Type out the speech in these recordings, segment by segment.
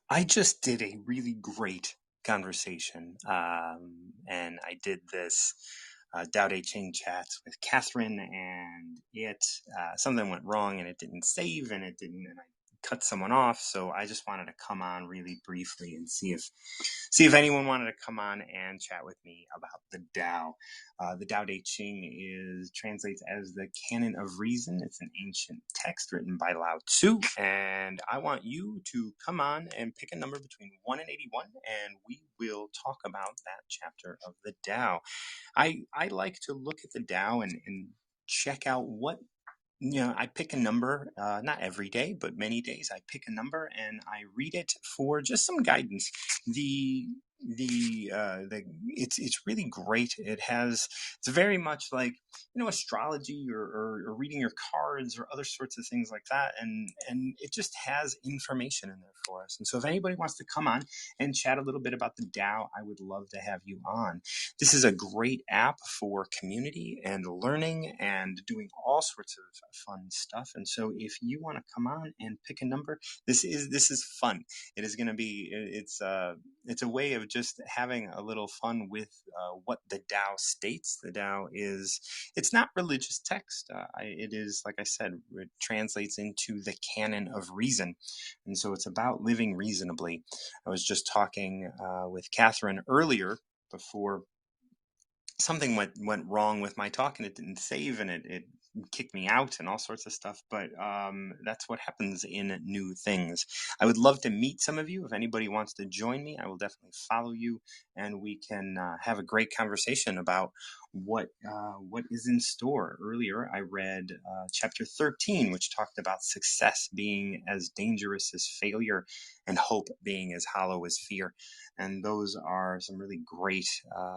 I just did a really great conversation, and I did this Tao Te Ching chat with Catherine, and something went wrong, and it didn't save, and and I cut someone off. So I just wanted to come on really briefly and see if anyone wanted to come on and chat with me about the Tao. The Tao Te Ching translates as the Canon of Reason. It's an ancient text written by Lao Tzu, and I want you to come on and pick a number between 1 and 81, and we will talk about that chapter of the Tao. I like to look at the Tao and check out I pick a number, not every day, but many days. I pick a number and I read it for just some guidance. The it's really great. It's very much like astrology or reading your cards or other sorts of things like that, and it just has information in there for us. And so, if anybody wants to come on and chat a little bit about the Tao, I would love to have you on. This is a great app for community and learning and doing all sorts of fun stuff. And so if you want to come on and pick a number, this is fun. It is going to be it's a way of just having a little fun with what the Tao states. The Tao it's not religious text. It is, like I said, it translates into the canon of reason. And so it's about living reasonably. I was just talking with Catherine earlier before something went wrong with my talk, and it didn't save, and it kicked me out and all sorts of stuff. But that's what happens in new things. I would love to meet some of you. If anybody wants to join me, I will definitely follow you, and we can have a great conversation about what is in store. Earlier, I read chapter 13, which talked about success being as dangerous as failure and hope being as hollow as fear. And those are some really great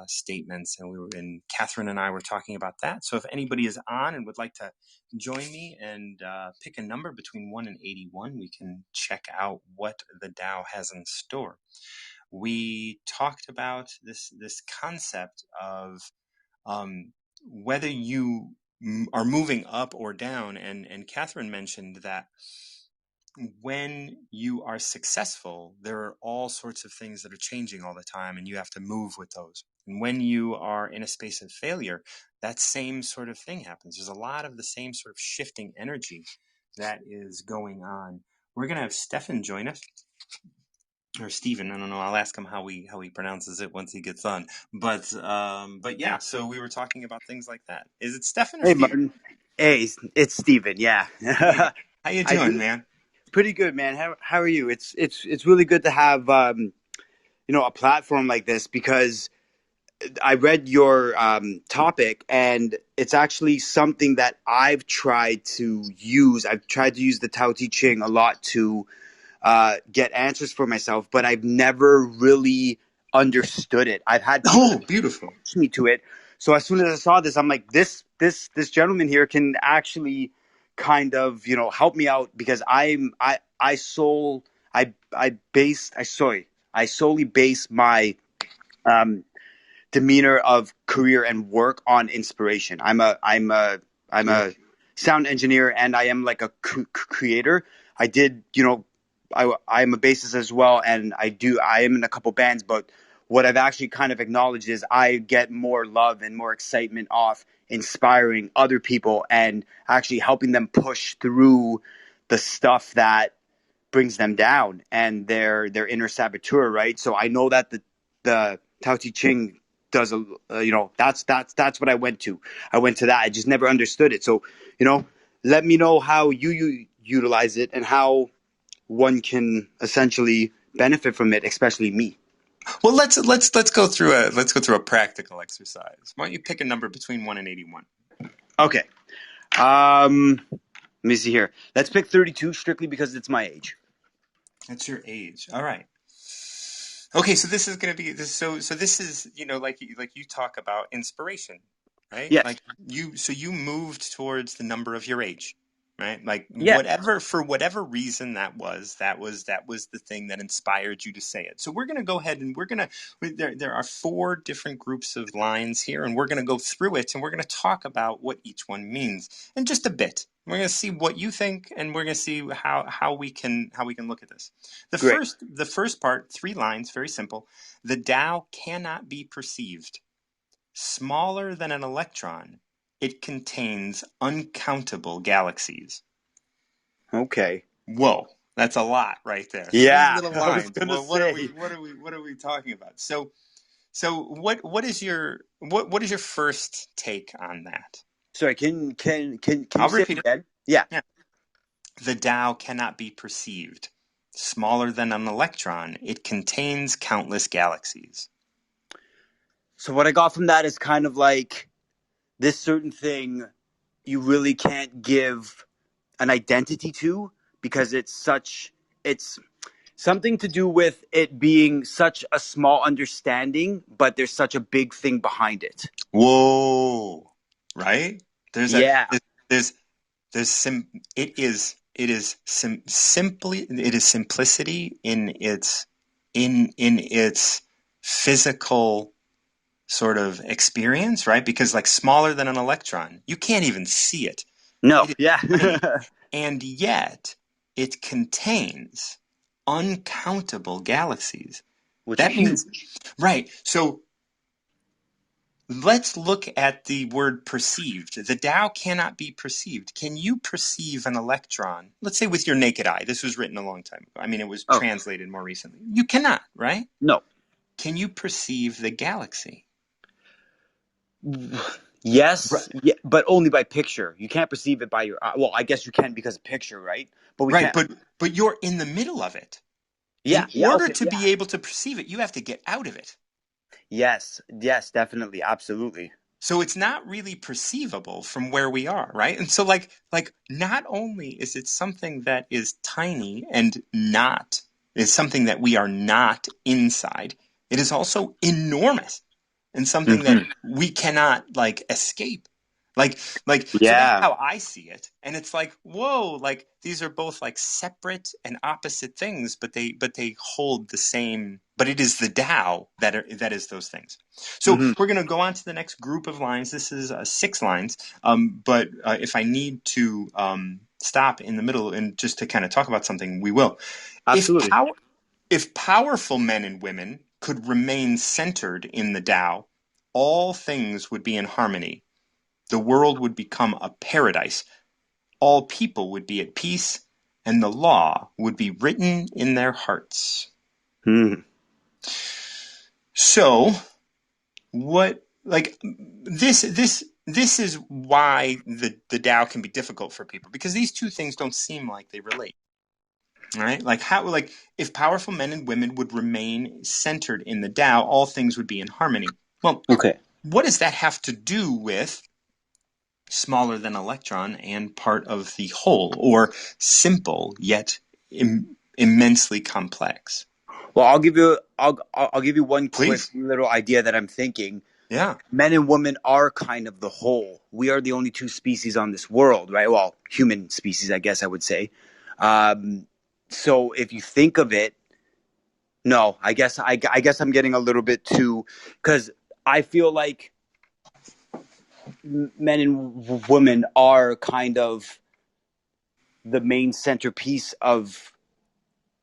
statements. And Catherine and I were talking about that. So if anybody is on and would like to join me and pick a number between 1 and 81, we can check out what the Tao has in store. We talked about this concept of whether you are moving up or down. And Catherine mentioned that when you are successful, there are all sorts of things that are changing all the time, and you have to move with those. And when you are in a space of failure, that same sort of thing happens. There's a lot of the same sort of shifting energy that is going on. We're going to have Stefan join us, or Stephen. I don't know. I'll ask him how he pronounces it once he gets on. But yeah. So we were talking about things like that. Is it Stefan or Hey, Stephen? Martin. Hey, it's Steven. Yeah. Hey, how you I doing, do man? pretty good, man. How are you? It's really good to have a platform like this because I read your topic, and it's actually something that I've tried to use. I've tried to use the Tao Te Ching a lot to get answers for myself, but I've never really understood it. I've had people Oh, beautiful. introduce me to it. So as soon as I saw this, I'm like, this gentleman here can actually kind of help me out because I solely base my um, demeanor of career and work on inspiration. I'm Beautiful. a sound engineer, and I am like a creator. I did, I am a bassist as well, and I am in a couple bands. But what I've actually kind of acknowledged is I get more love and more excitement off inspiring other people and actually helping them push through the stuff that brings them down and their inner saboteur, right? So I know that the Tao Te Ching does that's what I went to. I went to that. I just never understood it. So let me know how you utilize it and how one can essentially benefit from it, especially me. Well, let's go through a practical exercise. Why don't you pick a number between 1 and 81? Okay. Let me see here. Let's pick 32 strictly because it's my age. That's your age. All right. Okay, so this is going to be this. So this is like you talk about inspiration, right? Yes. Like you moved towards the number of your age. right? Like Yeah, whatever, for whatever reason that was the thing that inspired you to say it. So we're going to go ahead and there are four different groups of lines here, and we're going to go through it, and we're going to talk about what each one means in just a bit. We're going to see what you think, and we're going to see how we can look at this. great. The first part, 3 lines, very simple. The Tao cannot be perceived. Smaller than an electron, it contains uncountable galaxies. Okay. Whoa, that's a lot right there. Three Yeah, little I was lines. gonna Well, say. what are we talking about? So what is your first take on that? Sorry, can you I'll say it repeat it. again? Yeah. Yeah. The Tao cannot be perceived. Smaller than an electron, it contains countless galaxies. So what I got from that is kind of like this certain thing you really can't give an identity to because it's something to do with it being such a small understanding, but there's such a big thing behind it. Whoa, right? There's a Yeah. there's there's sim it is simply it is simplicity in its physical sort of experience, right? Because like smaller than an electron, you can't even see it. No. It is Yeah. tiny, and yet it contains uncountable galaxies. Which are That huge. means, right? So let's look at the word perceived. The Tao cannot be perceived. Can you perceive an electron? Let's say with your naked eye. This was written a long time ago. I mean, it was Oh, translated more recently. You cannot, right? no. Can you perceive the galaxy? Yes, Right. yeah, but only by picture. You can't perceive it by your eye. Well, I guess you can because of picture, right? But we Right, can't. but you're in the middle of it. Yeah, In yeah, order okay, to yeah. be able to perceive it, you have to get out of it. Yes, yes, definitely, absolutely. So it's not really perceivable from where we are, right? And so like not only is it something that is tiny and not is something that we are not inside, it is also enormous and something that Hmm. we cannot like escape. Like so that's Yeah. how I see it. And it's like, whoa, like these are both like separate and opposite things, but they hold the same, but it is the Tao that is those things. So Hmm. we're going to go on to the next group of lines. This is 6 lines. But if I need to stop in the middle and just to kind of talk about something, we will. If Absolutely. power, if powerful men and women could remain centered in the Tao, all things would be in harmony. The world would become a paradise. All people would be at peace, and the law would be written in their hearts. Hmm. So what like this is why the Tao can be difficult for people because these two things don't seem like they relate. Right? Like how like if powerful men and women would remain centered in the Tao, all things would be in harmony. Well, Okay. what does that have to do with smaller than electron and part of the whole, or simple yet immensely complex? Well, I'll give you one quick Please. little idea that I'm thinking. Yeah. Men and women are kind of the whole. We are the only two species on this world, right? Well, human species, I guess I would say. Um, so if you think of it, no, I guess I'm getting a little bit too because I feel like men and women are kind of the main centerpiece of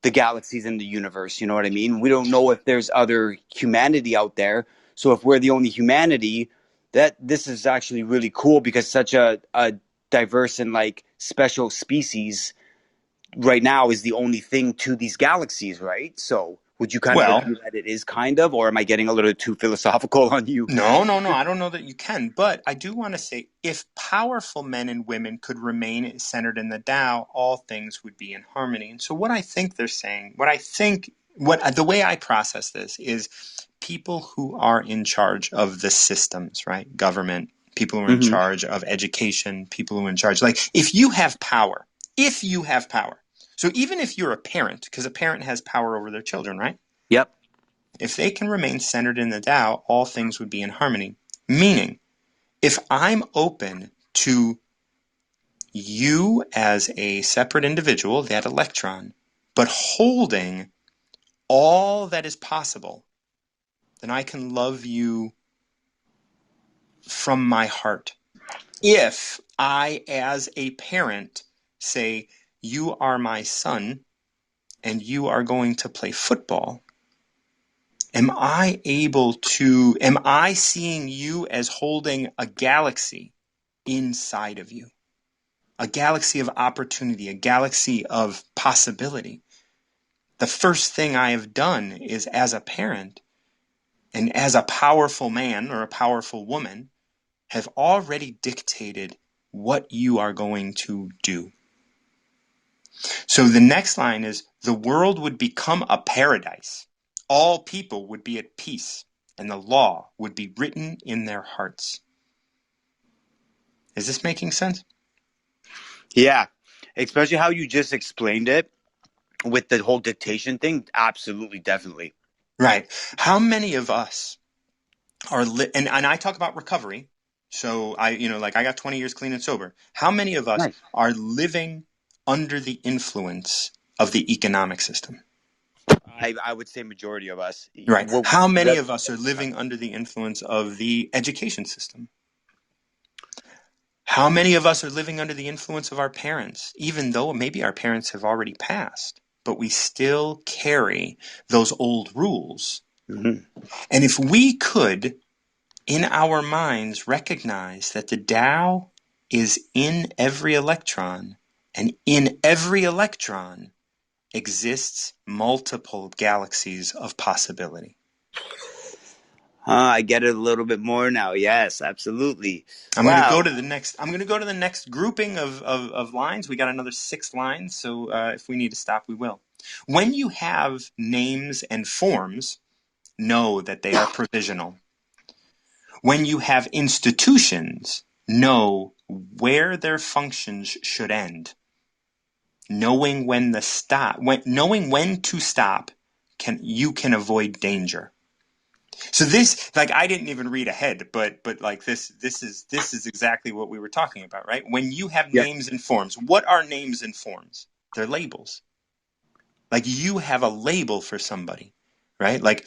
the galaxies in the universe. You know what I mean? We don't know if there's other humanity out there. So if we're the only humanity, that this is actually really cool because such a diverse and like special species right now is the only thing to these galaxies, right? So would you kind of Well, agree that it is kind of, or am I getting a little too philosophical on you? no, no, no. I don't know that you can, but I do want to say if powerful men and women could remain centered in the Tao, all things would be in harmony. And so, what I think they're saying, what the way I process this is people who are in charge of the systems, right? Government, people who are in Mm-hmm. charge of education, people who are in charge. Like, if you have power, so even if you're a parent, because a parent has power over their children, right? Yep. If they can remain centered in the Tao, all things would be in harmony. Meaning, if I'm open to you as a separate individual, that electron, but holding all that is possible, then I can love you from my heart. If I, as a parent, say, you are my son and you are going to play football, am I seeing you as holding a galaxy inside of you? A galaxy of opportunity, a galaxy of possibility. The first thing I have done is, as a parent and as a powerful man or a powerful woman, have already dictated what you are going to do. So the next line is, the world would become a paradise. All people would be at peace, and the law would be written in their hearts. Is this making sense? Yeah, especially how you just explained it with the whole dictation thing. Absolutely, definitely. Right. How many of us are, and I talk about recovery. So I got 20 years clean and sober. How many of us Nice. are living under the influence of the economic system? I would say majority of us. Right. How many What? of us are living under the influence of the education system? How many of us are living under the influence of our parents, even though maybe our parents have already passed, but we still carry those old rules? Mhm. And if we could, in our minds, recognize that the Tao is in every electron, and in every electron exists multiple galaxies of possibility. I get it a little bit more now. Yes, absolutely. I'm going to go Wow. to the next. I'm going to go to the next grouping of lines. We got another 6 lines, so if we need to stop, we will. When you have names and forms, know that they are provisional. When you have institutions, know where their functions should end. Knowing when to stop, you can avoid danger. So this, like, I didn't even read ahead, but like this is exactly what we were talking about, right? When you have Yeah. names and forms, what are names and forms? They're labels. Like, you have a label for somebody, right? Like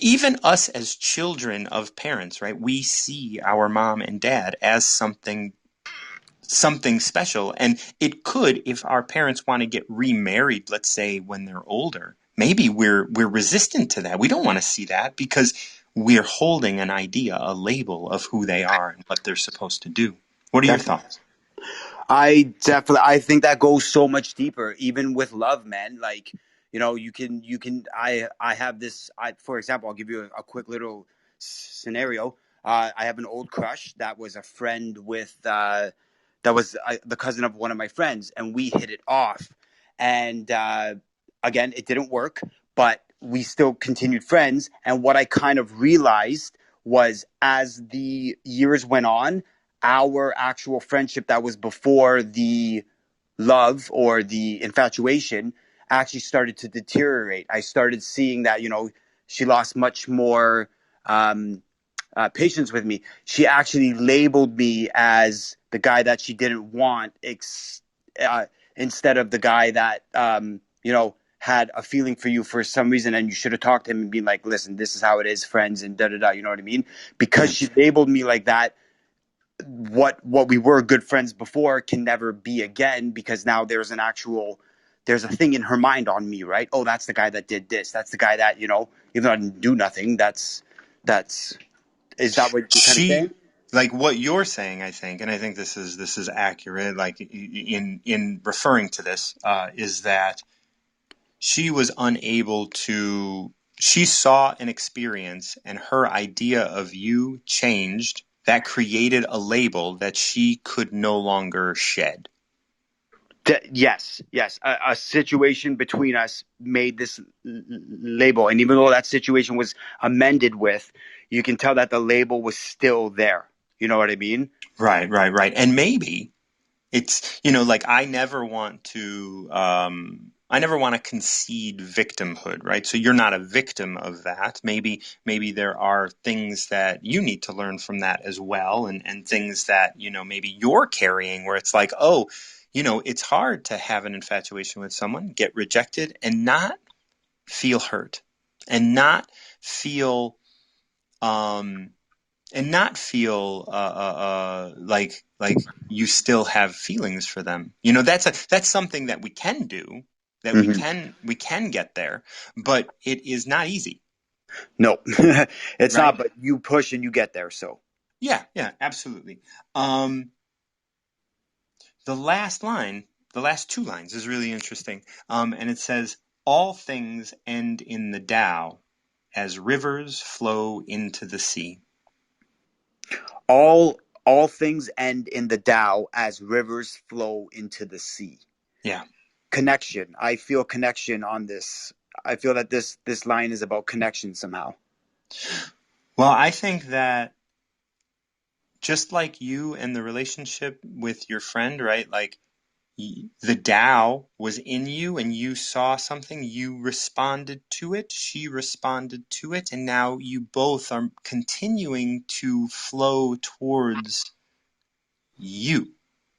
even us as children of parents, right? We see our mom and dad as something special, and it could, if our parents want to get remarried, let's say when they're older, maybe we're resistant to that. We don't want to see that because we're holding an idea, a label of who they are and what they're supposed to do. What are your Definitely. thoughts? I think that goes so much deeper, even with love, man. Like, I have this, for example, I'll give you a quick little scenario. I have an old crush that was a friend that was the cousin of one of my friends, and we hit it off. And, again, it didn't work, but we still continued friends. And what I kind of realized was, as the years went on, our actual friendship that was before the love or the infatuation actually started to deteriorate. I started seeing that, she lost much more patience with me. She actually labeled me as the guy that she didn't want, uh, instead of the guy that, had a feeling for you for some reason, and you should have talked to him and been like, listen, this is how it is, friends, and da da da. You know what I mean? Because Mm. she labeled me like that, what we were good friends before can never be again, because now there's a thing in her mind on me, right? Oh, that's the guy that did this. That's the guy that, even though I didn't do nothing, that's is that what you're kind of She, saying? like what you're saying, I think, and I think this is accurate. Like, in referring to this, is that she was unable to, she saw an experience and her idea of you changed, that created a label that she could no longer shed. Yes, yes. A situation between us made this label, and even though that situation was amended with, you can tell that the label was still there. You know what I mean? Right. And maybe it's, like, I never want to I never want to concede victimhood, right? So you're not a victim of that. Maybe there are things that you need to learn from that as well, and things that, maybe you're carrying where it's like, oh, it's hard to have an infatuation with someone, get rejected, and not feel hurt, and not feel um like you still have feelings for them. That's something that we can do, that we Hmm. can get there, but it is not easy, No, it's not. right? But you push and you get there. So Yeah, yeah, absolutely. Um, the last line, the last two lines is really interesting. And it says, "All things end in the Tao, as rivers flow into the sea." all things end in the Tao as rivers flow into the sea. Yeah. Connection. I feel connection on this. I feel that this line is about connection somehow. Well, I think that just like you and the relationship with your friend, right? Like the Tao was in you and you saw something, you responded to it, she responded to it, and now you both are continuing to flow towards you,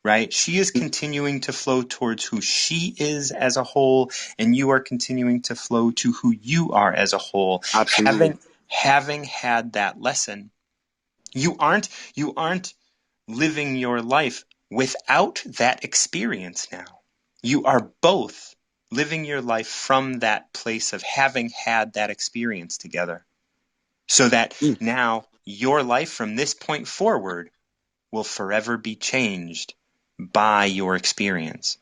right? She is continuing to flow towards who she is as a whole, and you are continuing to flow to who you are as a whole. Absolutely. Having had that lesson, you aren't living your life without that experience now. You are both living your life from that place of having had that experience together. So that Mm. now your life from this point forward will forever be changed by your experience.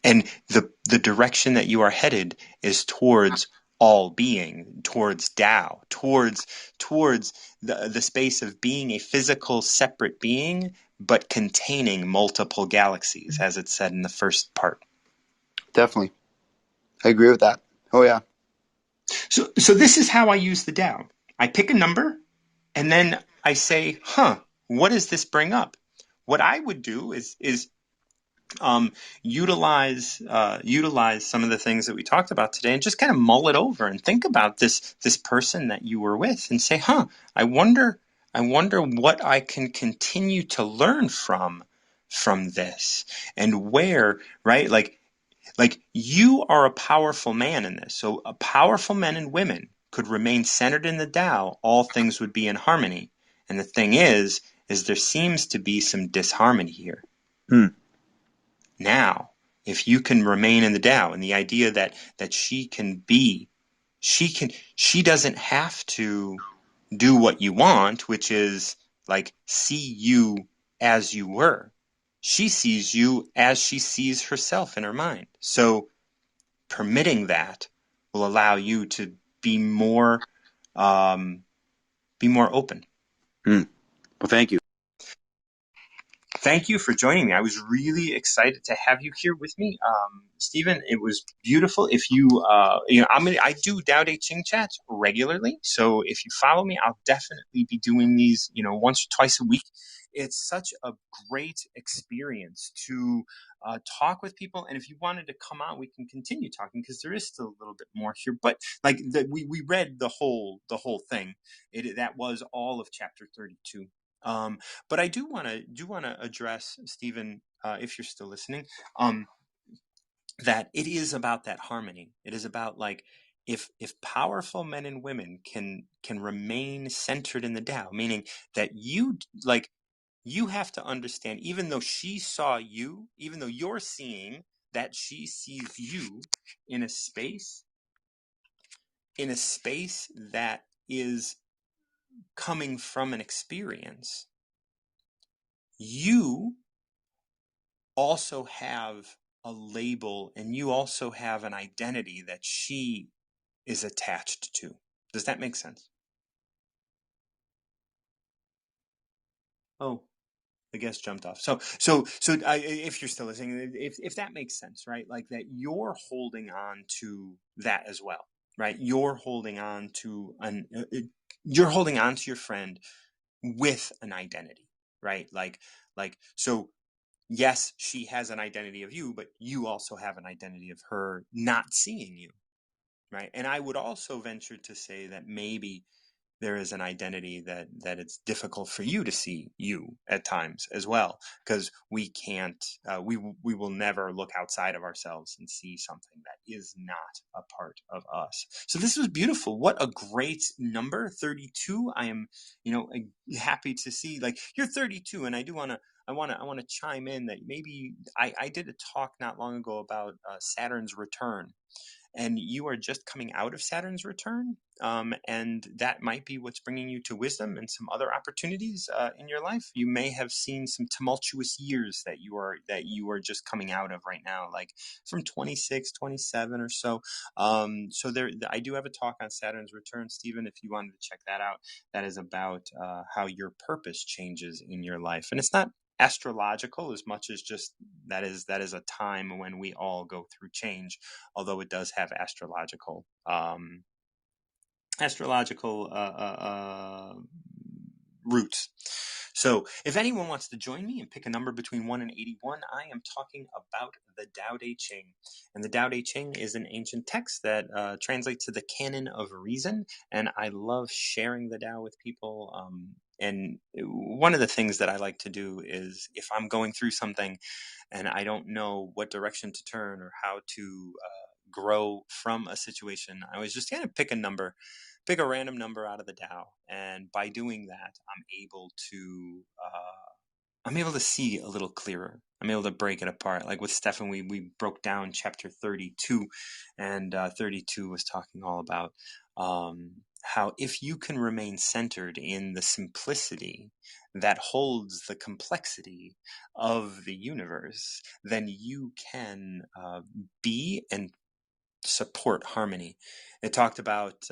And the direction that you are headed is towards all being, towards Tao, towards the space of being a physical separate being, but containing multiple galaxies, as it said in the first part. Definitely, I agree with that. Oh yeah. So this is how I use the Tao. I pick a number, and then I say, what does this bring up? What I would do is utilize some of the things that we talked about today, and just kind of mull it over and think about this person that you were with, and say, I wonder what I can continue to learn from this, and where, right? Like you are a powerful man in this. So a powerful men and women could remain centered in the Tao, all things would be in harmony. And the thing is there seems to be some disharmony here. Hmm. Now, if you can remain in the Tao, and the idea that she doesn't have to do what you want, which is like see you as you were. She sees you as she sees herself in her mind. So permitting that will allow you to be more um, open. Hmm. Well, thank you. Thank you for joining me. I was really excited to have you here with me, Stephen. It was beautiful. If I do Tao Te Ching chats regularly, so if you follow me, I'll definitely be doing these, once or twice a week. It's such a great experience to talk with people, and if you wanted to come on, we can continue talking because there is still a little bit more here. But like we read the whole thing. That was all of chapter 32. But I do want to address, Stephen, if you're still listening, um, that it is about that harmony. It is about, like, if powerful men and women can remain centered in the Tao, meaning that you have to understand, even though she saw you, even though you're seeing that she sees you in a space that is coming from an experience, you also have a label, and you also have an identity that she is attached to. Does that make sense? Oh, the guest jumped off. If you're still listening, if that makes sense, right? Like that you're holding on to that as well, right? You're holding on to your friend with an identity, right? Like so yes, she has an identity of you, but you also have an identity of her not seeing you, right? And I would also venture to say that maybe there is an identity that it's difficult for you to see you at times as well, because we can't we will never look outside of ourselves and see something that is not a part of us. So this was beautiful. What a great number, 32. I am, happy to see, like, you're 32, and I want to chime in that maybe I did a talk not long ago about Saturn's return, and you are just coming out of Saturn's return, and that might be what's bringing you to wisdom and some other opportunities in your life. You may have seen some tumultuous years that you are just coming out of right now, like from 26, 27 or so. So there, I do have a talk on Saturn's return, Stephen. If you wanted to check that out, that is about how your purpose changes in your life, and it's not astrological as much as just that is a time when we all go through change, although it does have astrological roots. So if anyone wants to join me and pick a number between 1 and 81, I am talking about the Tao Te Ching. And the Tao Te Ching is an ancient text that translates to the canon of reason. And I love sharing the Tao with people. And one of the things that I like to do is, if I'm going through something and I don't know what direction to turn or how to grow from a situation, I was just kind of pick a random number out of the Tao, and by doing that, I'm able to see a little clearer. I'm able to break it apart. Like with Stefan, we broke down chapter 32, and 32 was talking all about how if you can remain centered in the simplicity that holds the complexity of the universe, then you can be and support harmony. It talked about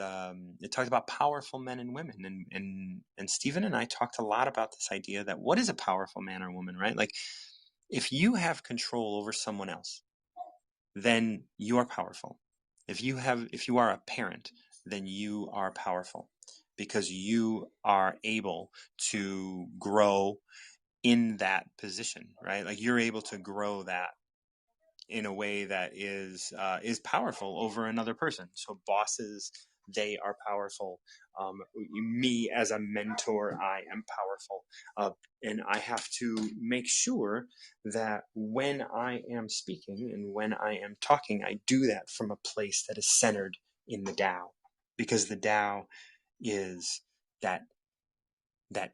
powerful men and women, and Stephen and I talked a lot about this idea that what is a powerful man or woman, right? Like, if you have control over someone else, then you are powerful. If you are a parent, then you are powerful, because you are able to grow in that position, right? Like, you're able to grow that in a way that is powerful over another person. So bosses, they are powerful. Me as a mentor, I am powerful, and I have to make sure that when I am speaking and when I am talking, I do that from a place that is centered in the Tao, because the Tao is that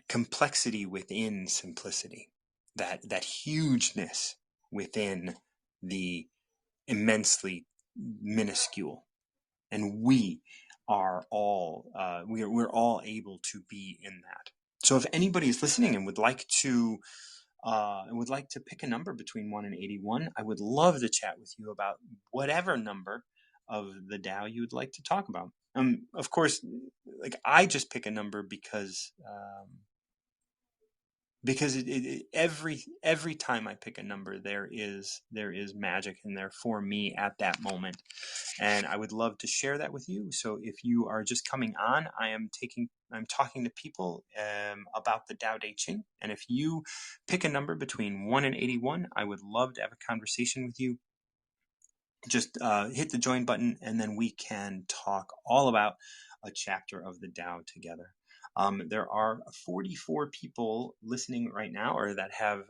complexity within simplicity, that hugeness within the immensely minuscule. And we are all we're all able to be in that. So if anybody is listening and would like to pick a number between 1 and 81, I would love to chat with you about whatever number of the Tao you would like to talk about. Of course, like, I just pick a number because every time I pick a number, there is magic in there for me at that moment, and I would love to share that with you. So if you are just coming on, I'm talking to people about the Tao Te Ching, and if you pick a number between 1 and 81, I would love to have a conversation with you. Just hit the join button, and then we can talk all about a chapter of the Tao together. There are 44 people listening right now, or that have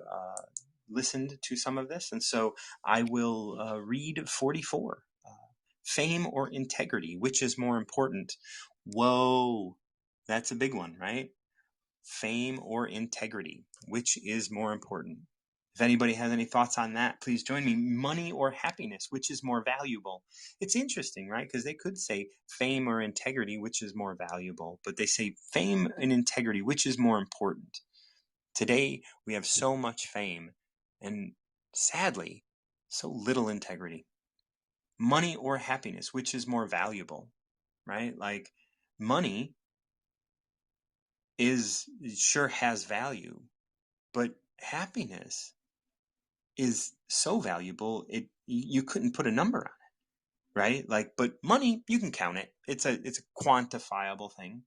listened to some of this, and so I will read 44. Fame or integrity, which is more important? Whoa, that's a big one, right? Fame or integrity, which is more important? If anybody has any thoughts on that, please join me. Money or happiness, which is more valuable? It's interesting, right? Because they could say fame or integrity, which is more valuable, but they say fame and integrity, which is more important? Today, we have so much fame and, sadly, so little integrity. Money or happiness, which is more valuable, right? Like, money sure has value, but happiness is so valuable, you couldn't put a number on it, right? Like, but money, you can count it. It's a quantifiable thing.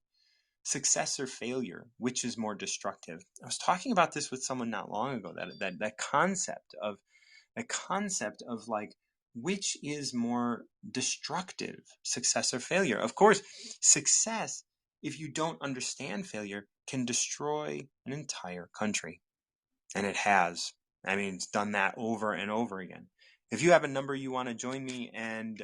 Success or failure, which is more destructive? I was talking about this with someone not long ago, that concept of like, which is more destructive, success or failure? Of course, success, if you don't understand failure, can destroy an entire country. And it has. I mean, it's done that over and over again. If you have a number you want to join me and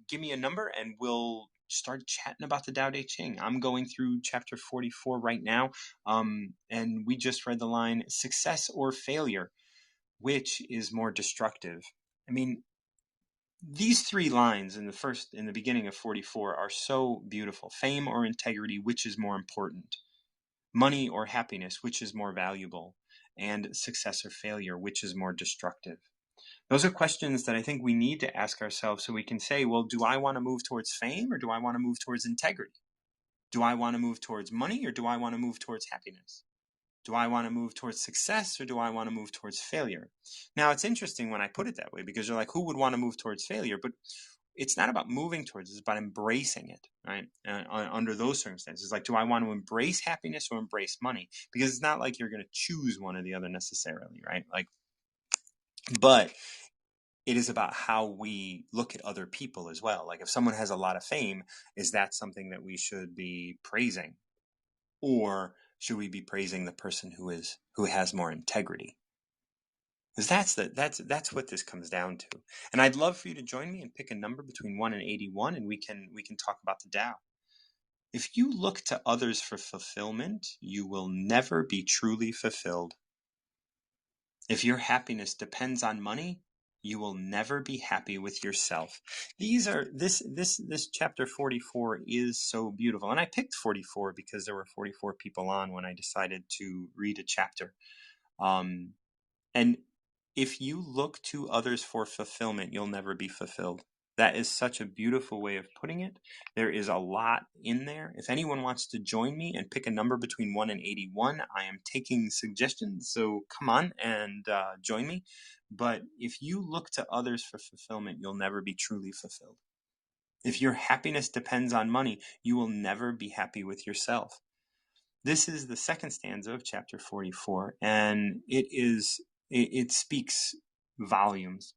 give me a number, and we'll start chatting about the Tao Te Ching. I'm going through chapter 44 right now, and we just read the line, success or failure, which is more destructive? I mean, these three lines in the beginning of 44 are so beautiful. Fame or integrity, which is more important? Money or happiness, which is more valuable? And success or failure, which is more destructive? Those are questions that I think we need to ask ourselves so we can say, well, do I want to move towards fame or do I want to move towards integrity? Do I want to move towards money or do I want to move towards happiness? Do I want to move towards success or do I want to move towards failure? Now, it's interesting when I put it that way, because you're like, who would want to move towards failure? But it's not about moving towards it, it's about embracing it, right? Under those circumstances, like, do I want to embrace happiness or embrace money? Because it's not like you're going to choose one or the other necessarily, right? Like, but it is about how we look at other people as well. Like, if someone has a lot of fame, is that something that we should be praising? Or should we be praising the person who has more integrity? Because that's what this comes down to. And I'd love for you to join me and pick a number between 1 and 81, and we can talk about the Tao. If you look to others for fulfillment, you will never be truly fulfilled. If your happiness depends on money, you will never be happy with yourself. This chapter 44 is so beautiful. And I picked 44 because there were 44 people on when I decided to read a chapter. And if you look to others for fulfillment, you'll never be fulfilled. That is such a beautiful way of putting it. There is a lot in there. If anyone wants to join me and pick a number between 1 and 81, I am taking suggestions. So come on and join me. But if you look to others for fulfillment, you'll never be truly fulfilled. If your happiness depends on money, you will never be happy with yourself. This is the second stanza of chapter 44, and it speaks volumes.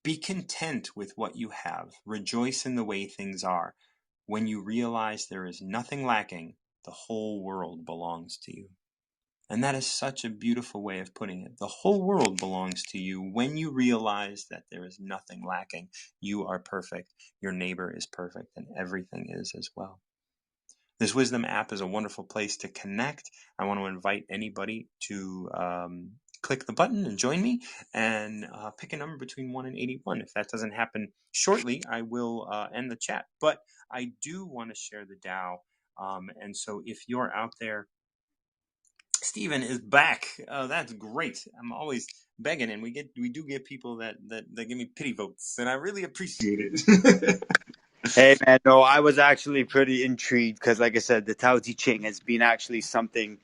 Be content with what you have. Rejoice in the way things are. When you realize there is nothing lacking, the whole world belongs to you. And that is such a beautiful way of putting it. The whole world belongs to you when you realize that there is nothing lacking. You are perfect. Your neighbor is perfect, and everything is as well. This Wisdom app is a wonderful place to connect. I want to invite anybody to click the button and join me and pick a number between 1 and 81. If that doesn't happen shortly, I will end the chat. But I do want to share the Tao. And so if you're out there, Stephen is back. Oh, that's great. I'm always begging, and we do get people that give me pity votes, and I really appreciate it. Hey man, no, I was actually pretty intrigued because, like I said, the Tao Te Ching has been actually something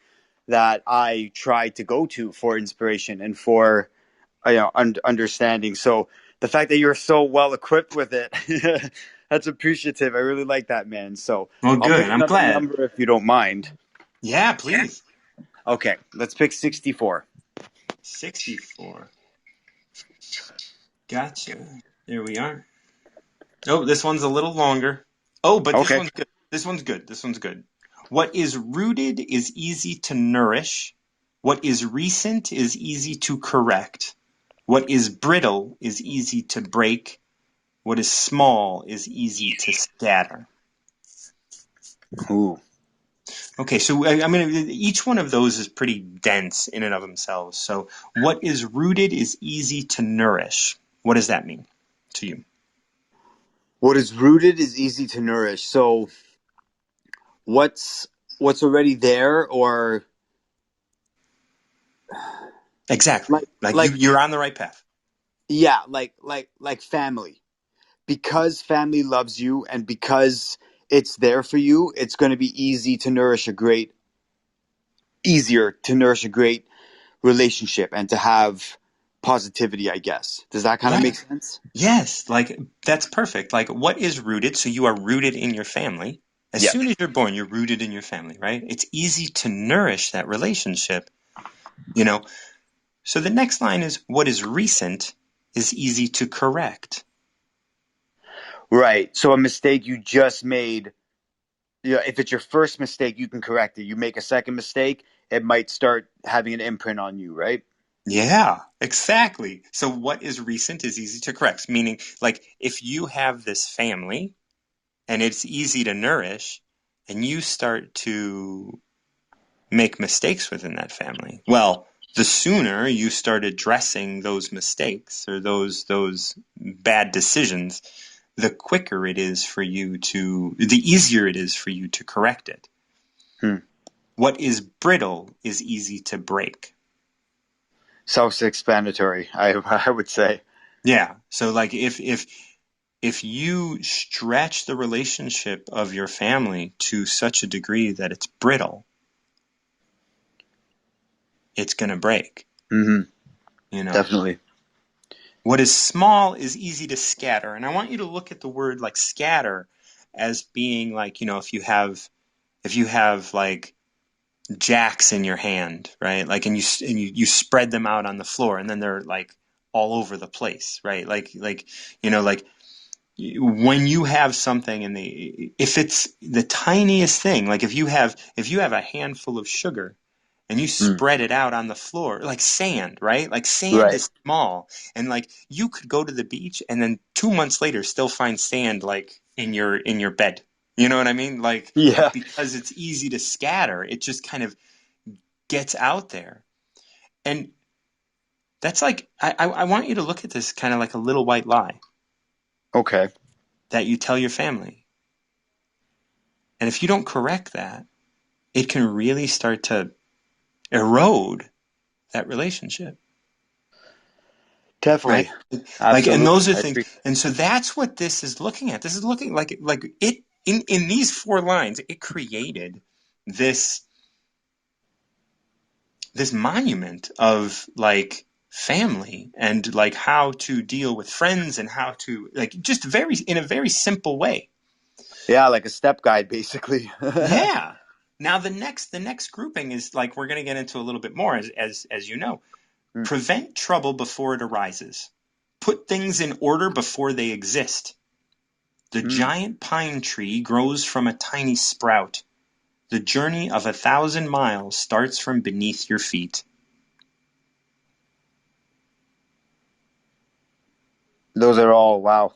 that I try to go to for inspiration and for understanding. So the fact that you're so well equipped with it, that's appreciative. I really like that, man. So Well, I'll good. pick I'm another glad. number if you don't mind. Yeah, please. Okay, let's pick 64. 64. Gotcha. There we are. Oh, this one's a little longer. Oh, but this Okay. one's good. This one's good. This one's good. What is rooted is easy to nourish. What is recent is easy to correct. What is brittle is easy to break. What is small is easy to scatter. Ooh. Okay, so I mean, each one of those is pretty dense in and of themselves. So, what is rooted is easy to nourish. What does that mean to you? What is rooted is easy to nourish. So what's already there, or Exactly. like Like like you're on the right path. yeah, like family. Because family loves you and because it's there for you, it's going to be easier to nourish a great relationship and to have positivity, I guess. Does that kind of Right. make sense? Yes, like that's perfect. Like, what is rooted? So you are rooted in your family. As Yeah. soon as you're born, you're rooted in your family, right? It's easy to nourish that relationship, you know. So the next line is, what is recent is easy to correct. Right. So a mistake you just made, if it's your first mistake, you can correct it. You make a second mistake, it might start having an imprint on you, right? Yeah, exactly. So what is recent is easy to correct, meaning like if you have this family and it's easy to nourish and you start to make mistakes within that family, well, the sooner you start addressing those mistakes or those bad decisions, the quicker it is for you to, the easier it is for you to correct it. Hmm. What is brittle is easy to break. Self-explanatory, I would say. Yeah. So like if you stretch the relationship of your family to such a degree that it's brittle, it's going to break, Mm-hmm. you know. Definitely. What is small is easy to scatter. And I want you to look at the word like scatter as being like, if you have like jacks in your hand, right? Like and you spread them out on the floor and then they're like all over the place, right? Like like when you have something and if it's the tiniest thing, like if you have a handful of sugar and you Mm. spread it out on the floor like sand, right? Like sand Right. is small and like you could go to the beach and then 2 months later still find sand like in your bed. You know what I mean? Like Yeah. because it's easy to scatter, it just kind of gets out there. And that's like I want you to look at this kind of like a little white lie Okay. that you tell your family. And if you don't correct that, it can really start to erode that relationship, right? Definitely. Like, and Absolutely. those are I things. agree. And so that's what this is looking at. This is looking like it in these 4 lines. It created this this monument of like family and like how to deal with friends and how to like just very in a very simple way. Yeah, like a step guide, basically. Yeah. Now the next grouping is like we're going to get into a little bit more as you know. Mm. Prevent trouble before it arises. Put things in order before they exist. The Mm. giant pine tree grows from a tiny sprout. The journey of 1,000 miles starts from beneath your feet. Those are all wow.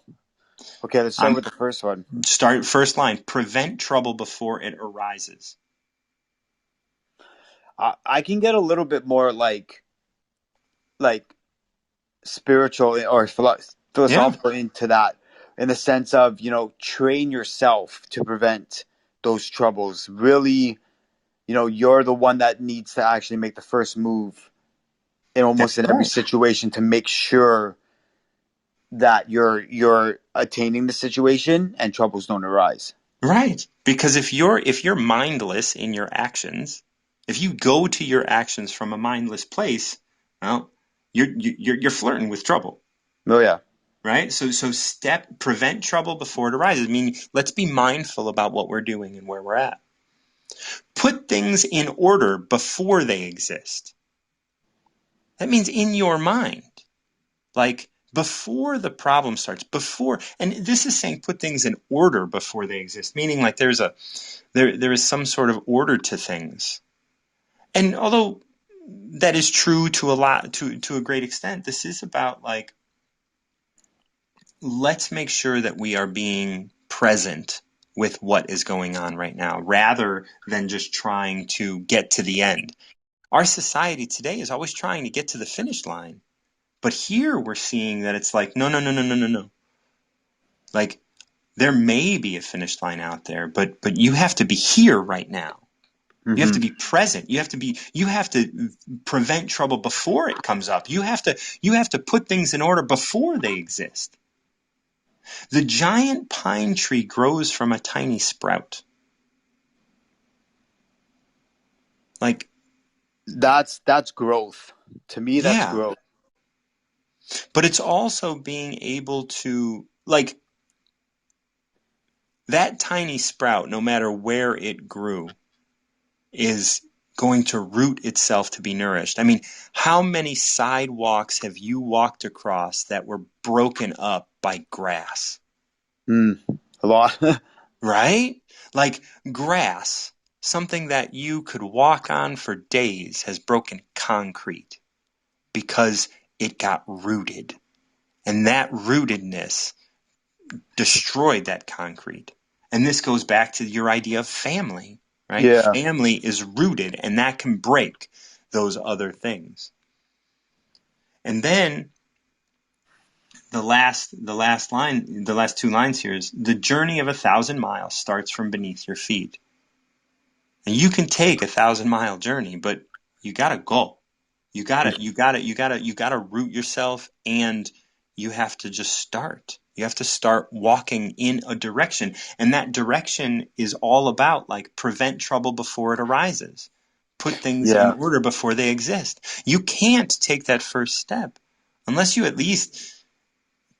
Okay, let's start Um, with the first one. Start first line. Prevent trouble before it arises. I can get a little bit more like spiritual or Yeah, philosophical into that, in the sense of, train yourself to prevent those troubles. Really, you're the one that needs to actually make the first move in that's almost in every right. situation to make sure that you're attaining the situation and troubles don't arise. Right. Because if you're mindless in your actions, if you go to your actions from a mindless place, well, you're flirting with trouble. Oh yeah. Right? So prevent trouble before it arises. I mean, let's be mindful about what we're doing and where we're at. Put things in order before they exist. That means in your mind. Like before the problem starts, before and this is saying put things in order before they exist, meaning like there is some sort of order to things. And although that is true to a great extent, this is about like let's make sure that we are being present with what is going on right now rather than just trying to get to the end. Our society today is always trying to get to the finish line. But here we're seeing that it's like, no, no, no, no, no, no, no. Like there may be a finish line out there, but you have to be here right now. You have Hmm. to be present. You have to prevent trouble before it comes up. You have to put things in order before they exist. The giant pine tree grows from a tiny sprout. Like, That's growth. To me, that's yeah. growth. But it's also being able to like that tiny sprout, no matter where it grew, is going to root itself to be nourished. I mean, how many sidewalks have you walked across that were broken up by grass? A lot. Right? Like grass, something that you could walk on for days, has broken concrete because it got rooted. And that rootedness destroyed that concrete. And this goes back to your idea of family, right? Yeah. Family is rooted, and that can break those other things. And then the last line, the last two lines here is, the journey of 1,000 miles starts from beneath your feet. And you can take 1,000 mile journey, but you gotta go. You gotta root yourself, and you have to just start. You have to start walking in a direction. And that direction is all about, like, prevent trouble before it arises. Put things in Yeah. order before they exist. You can't take that first step unless you at least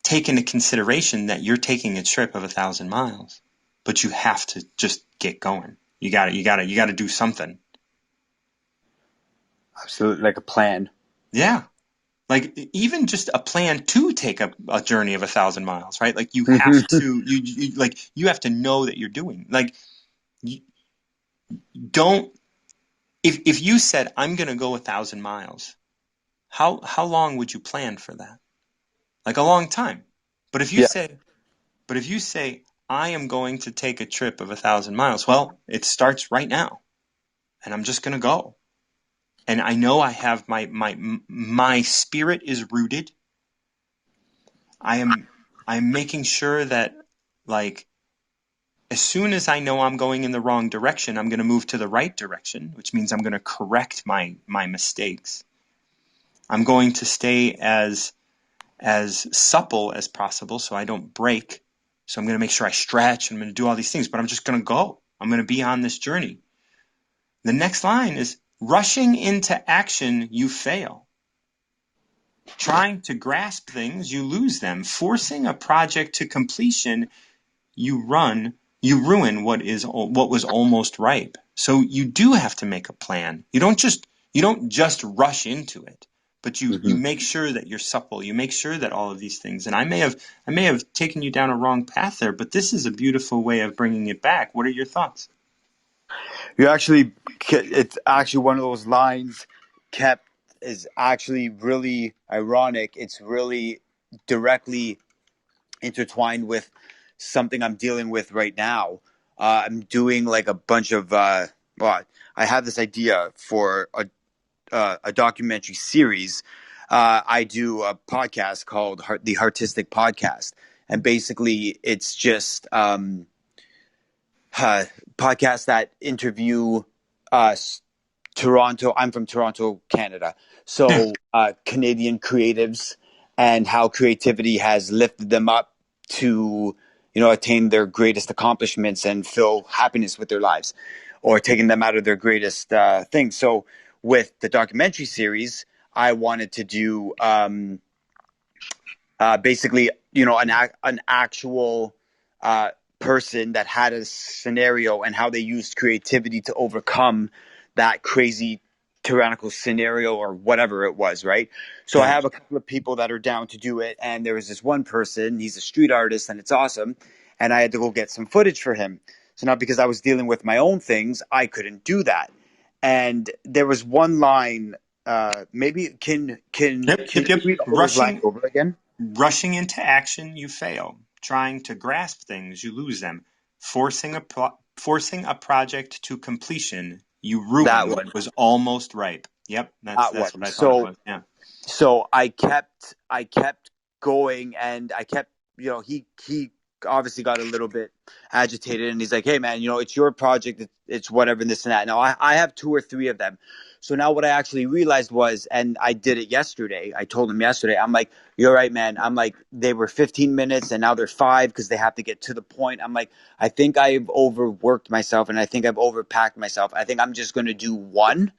take into consideration that you're taking a trip of 1,000 miles. But you have to just get going. You gotta do something. Absolutely. Like a plan. Yeah. Like even just a plan to take a journey of 1,000 miles, right? Like you have to know that you're doing, like, you don't, if you said, I'm going to go 1,000 miles, how long would you plan for that? Like a long time. But if you Yeah. say, I am going to take a trip of 1,000 miles, well, it starts right now, and I'm just going to go. And I know I have my spirit is rooted. I'm making sure that, like, as soon as I know I'm going in the wrong direction, I'm going to move to the right direction, which means I'm going to correct my mistakes. I'm going to stay as supple as possible so I don't break. So I'm going to make sure I stretch, and I'm going to do all these things, but I'm just going to go. I'm going to be on this journey. The next line is, rushing into action, you fail. Trying to grasp things, you lose them. Forcing a project to completion, you ruin what was almost ripe. So you do have to make a plan. You don't just rush into it, but you Hmm. make sure that you're supple. You make sure that all of these things. And I may have taken you down a wrong path there, but this is a beautiful way of bringing it back. What are your thoughts? You actually, it's actually one of those lines kept is actually really ironic. It's really directly intertwined with something I'm dealing with right now. I'm doing like a bunch of, well, I have this idea for a documentary series. I do a podcast called the Artistic Podcast. And basically, it's just podcasts that interview us. Toronto. I'm from Toronto, Canada. Yeah. So Canadian creatives and how creativity has lifted them up to, attain their greatest accomplishments and feel happiness with their lives, or taking them out of their greatest things. So with the documentary series, I wanted to do basically, an actual person that had a scenario and how they used creativity to overcome that crazy tyrannical scenario or whatever it was, right? So I Yeah. have a couple of people that are down to do it, and there was this one person, he's a street artist, and it's awesome, and I had to go get some footage for him. So now, because I was dealing with my own things, I couldn't do that. And there was one line, maybe Yep. can Yep. you Yep. read all those lines Rushing over again? Rushing into action, you fail. Trying to grasp things, you lose them. Forcing a project to completion, you That ruin one. what was almost ripe. Yep, that's That that's one. what I thought it was. Yeah. So I kept going, and I kept, he obviously got a little bit agitated, and he's like, hey man, it's your project, it's whatever, and this and that. Now I have two or three of them. So now what I actually realized was, and I did it yesterday, I told him yesterday, I'm like, you're right, man. I'm like, they were 15 minutes and now they're 5 because they have to get to the point. I'm like, I think I've overworked myself, and I think I've overpacked myself. I think I'm just going to do one,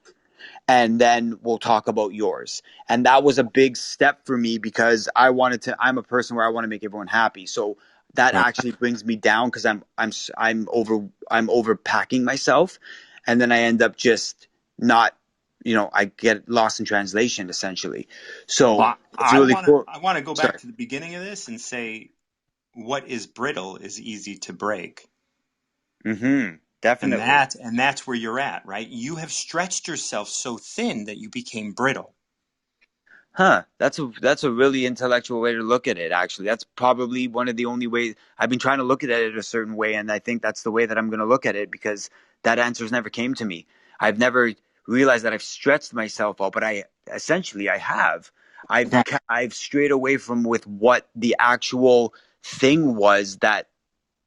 and then we'll talk about yours. And that was a big step for me because I'm a person where I want to make everyone happy. So that Right. actually brings me down because I'm overpacking myself, and then I end up just not, I get lost in translation essentially. So Well, it's really cool. I want to go back Sorry. to the beginning of this and say what is brittle is easy to break. Definitely. And that's where you're at, right? You have stretched yourself so thin that you became brittle. Huh. That's a really intellectual way to look at it, actually. That's probably one of the only ways I've been trying to look at it a certain way, and I think that's the way that I'm going to look at it because that answer's never came to me. I've never realized that I've stretched myself out, but I have. Okay. I've strayed away from with what the actual thing was that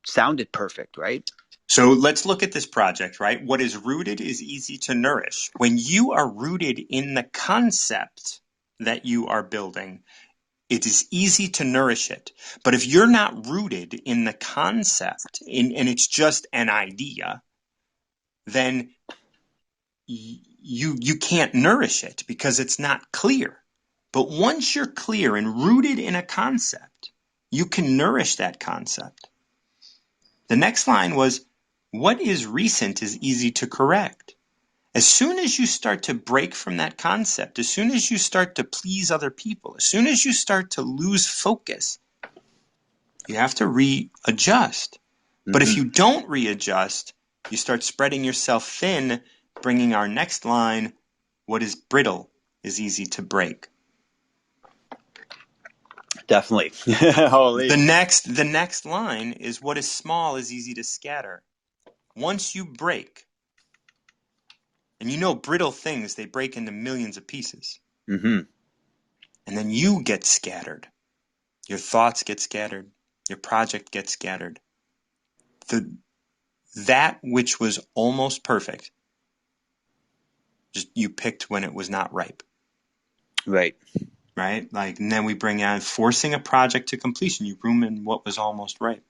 sounded perfect, right? So let's look at this project, right? What is rooted is easy to nourish. When you are rooted in the concept that you are building, it is easy to nourish it. But if you're not rooted in the concept and it's just an idea, then you can't nourish it because it's not clear. But once you're clear and rooted in a concept, you can nourish that concept. The next line was, what is recent is easy to correct. As soon as you start to break from that concept, as soon as you start to please other people, as soon as you start to lose focus, you have to readjust. But if you don't readjust, you start spreading yourself thin, bringing our next line, what is brittle is easy to break. Definitely. Holy. The next line is what is small is easy to scatter. Once you break, and you know brittle things, they break into millions of pieces. Mm-hmm. And then you get scattered. Your thoughts get scattered. Your project gets scattered. That which was almost perfect, just you picked when it was not ripe. Right. Right? Like, and then we bring on forcing a project to completion. You ruin what was almost ripe.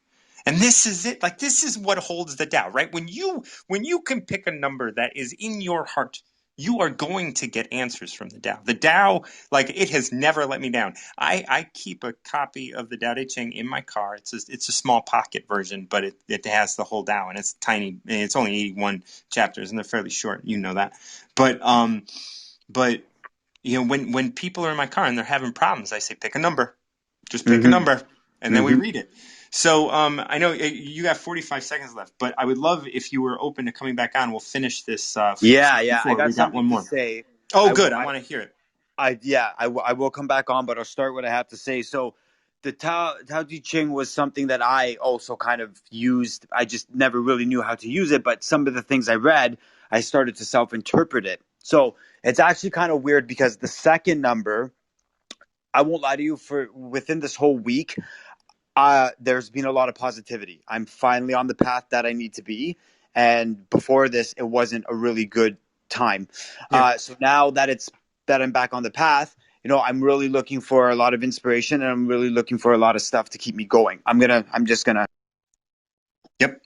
And this is it. Like, this is what holds the Tao, right? When you can pick a number that is in your heart, you are going to get answers from the Tao. The Tao, like, it has never let me down. I keep a copy of the Tao Te Ching in my car. It's a small pocket version, but it has the whole Tao, and it's tiny. It's only 81 chapters, and they're fairly short. You know that. But when people are in my car and they're having problems, I say, pick a number. Just pick a Mm-hmm. number, and then we Mm-hmm. read it. So I know you got 45 seconds left, but I would love if you were open to coming back on. We'll finish this Yeah. I 64. got We got something one to more. say. Oh, I, good. I I, want to hear it. I will come back on, but I'll start what I have to say. So, the Tao Te Ching was something that I also kind of used. I just never really knew how to use it, but some of the things I read, I started to self interpret it. So, it's actually kind of weird because the second number, I won't lie to you, for within this whole week, there's been a lot of positivity. I'm finally on the path that I need to be. And before this, it wasn't a really good time. Yeah. So now that I'm back on the path, I'm really looking for a lot of inspiration and I'm really looking for a lot of stuff to keep me going. I'm just gonna. Yep.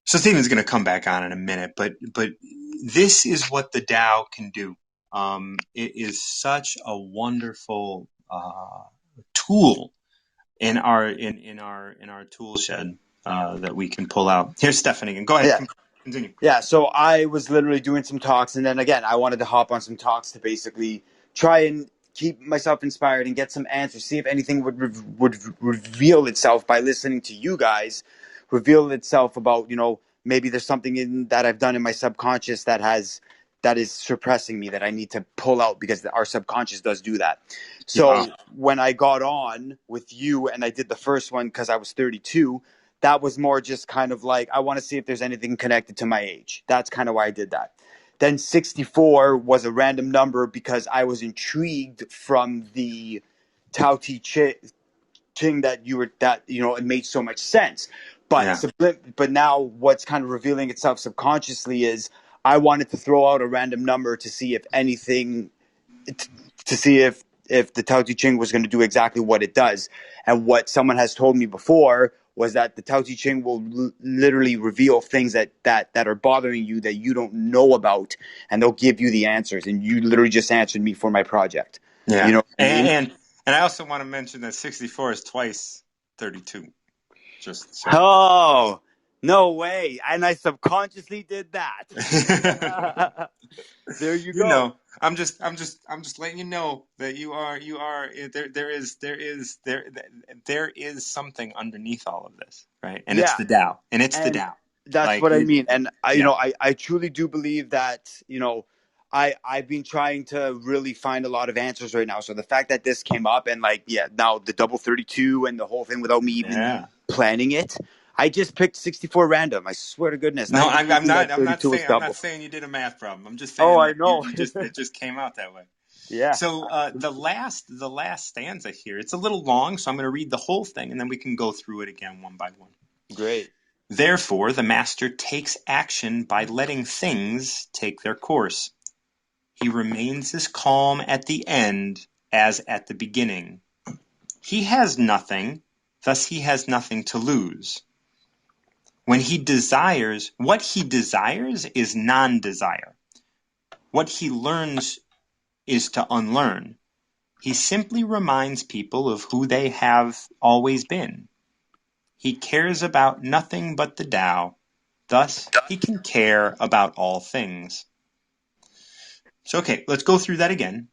So Stephen's going to come back on in a minute, but this is what the Tao can do. It is such a wonderful tool in our tool shed that we can pull out. Here's Stefan again. Go ahead. Yeah. Continue. Yeah, so I was literally doing some talks, and then again, I wanted to hop on some talks to basically try and keep myself inspired and get some answers, see if anything would reveal itself by listening to you guys, reveal itself about maybe there's something in that I've done in my subconscious that is suppressing me that I need to pull out because our subconscious does do that. Yeah. So when I got on with you and I did the first one because I was 32, that was more just kind of like, I want to see if there's anything connected to my age. That's kind of why I did that. Then 64 was a random number because I was intrigued from the Tao Te Ching it made so much sense. Yeah. But now what's kind of revealing itself subconsciously is I wanted to throw out a random number to see if anything, to see if the Tao Te Ching was going to do exactly what it does. And what someone has told me before was that the Tao Te Ching will literally reveal things that are bothering you that you don't know about, and they'll give you the answers. And you literally just answered me for my project. You Yeah. know what I mean? And I also want to mention that 64 is twice 32. Just so. Oh, no way. And I subconsciously did that. There you You go. know, I'm just letting you know that you are there is something underneath all of this, right? And it's Yeah. the Tao, and it's the And Tao. that's Like what I it, mean. And yeah, I truly do believe that, I've been trying to really find a lot of answers right now. So the fact that this came up and like, yeah, now the double 32 and the whole thing without me even yeah. planning it, I just picked 64 random. I swear to goodness. No, Not even I'm thinking not. that I'm not 32 was saying. I'm not double. saying you did a math problem. I'm just Oh, saying I that you know. you just it just came out that way. Yeah. So the last stanza here, it's a little long, so I'm going to read the whole thing, and then we can go through it again one by one. Great. Therefore, the master takes action by letting things take their course. He remains as calm at the end as at the beginning. He has nothing, thus he has nothing to lose. What he desires is non-desire. What he learns is to unlearn. He simply reminds people of who they have always been. He cares about nothing but the Tao. Thus, he can care about all things. So, okay, let's go through that again.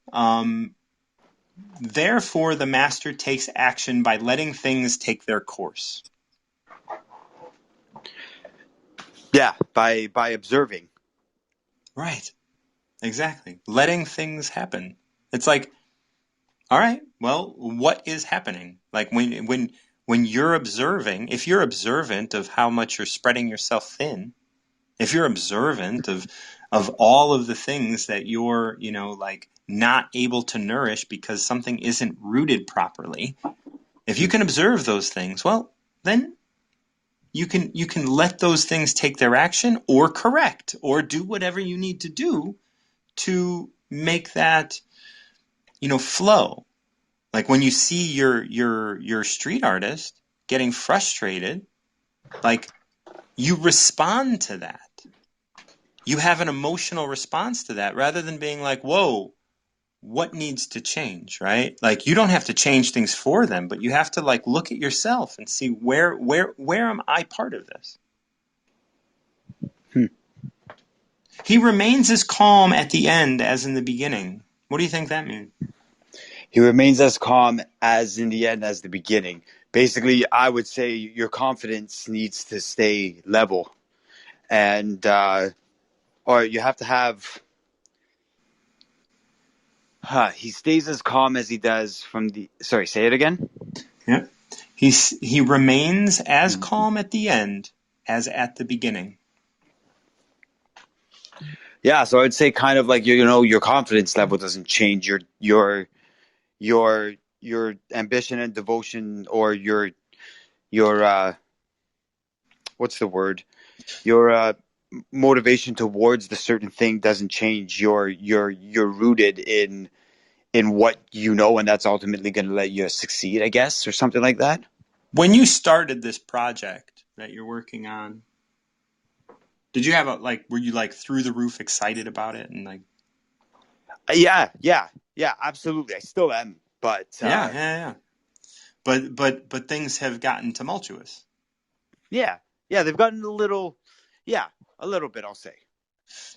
Therefore, the master takes action by letting things take their course. Yeah. By observing. Right, exactly. Letting things happen. It's like, all right, well, what is happening? Like when you're observing, if you're observant of how much you're spreading yourself thin, if you're observant of all of the things that you're, like not able to nourish because something isn't rooted properly, if you can observe those things, well, then you can let those things take their action or correct or do whatever you need to do to make that, flow. Like when you see your street artist getting frustrated, like you respond to that. You have an emotional response to that rather than being like, whoa, what needs to change, right? Like you don't have to change things for them, but you have to like look at yourself and see where am I part of this? Hmm. He remains as calm at the end as in the beginning. What do you think that means? He remains as calm as in the end as the beginning. Basically, I would say your confidence needs to stay level, and or you have to have. He stays as calm as he does from the. Sorry, say it again. Yeah. He remains as calm at the end as at the beginning. Yeah, so I'd say kind of like your confidence level doesn't change. Your ambition and devotion, or your what's the word? Your motivation towards the certain thing doesn't change. You're rooted in what you know, and that's ultimately going to let you succeed, I guess, or something like that. When you started this project that you're working on, did you have were you like through the roof excited about it and like Yeah, absolutely. I still am, but yeah. But things have gotten tumultuous. yeah, yeah, they've gotten a little bit, I'll say.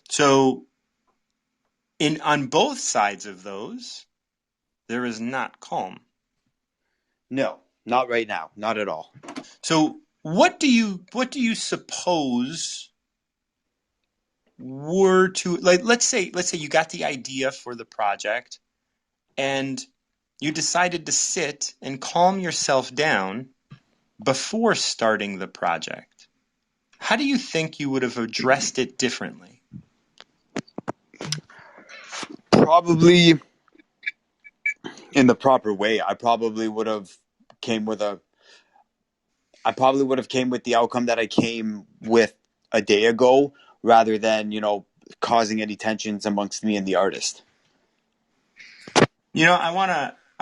So on both sides of those, there is not calm. No, not right now, not at all. So what do you suppose were to like let's say you got the idea for the project and you decided to sit and calm yourself down before starting the project. How do you think you would have addressed it differently? Probably in the proper way. Came with a. I probably would have came with the outcome that I came with a day ago, rather than causing any tensions amongst me and the artist. I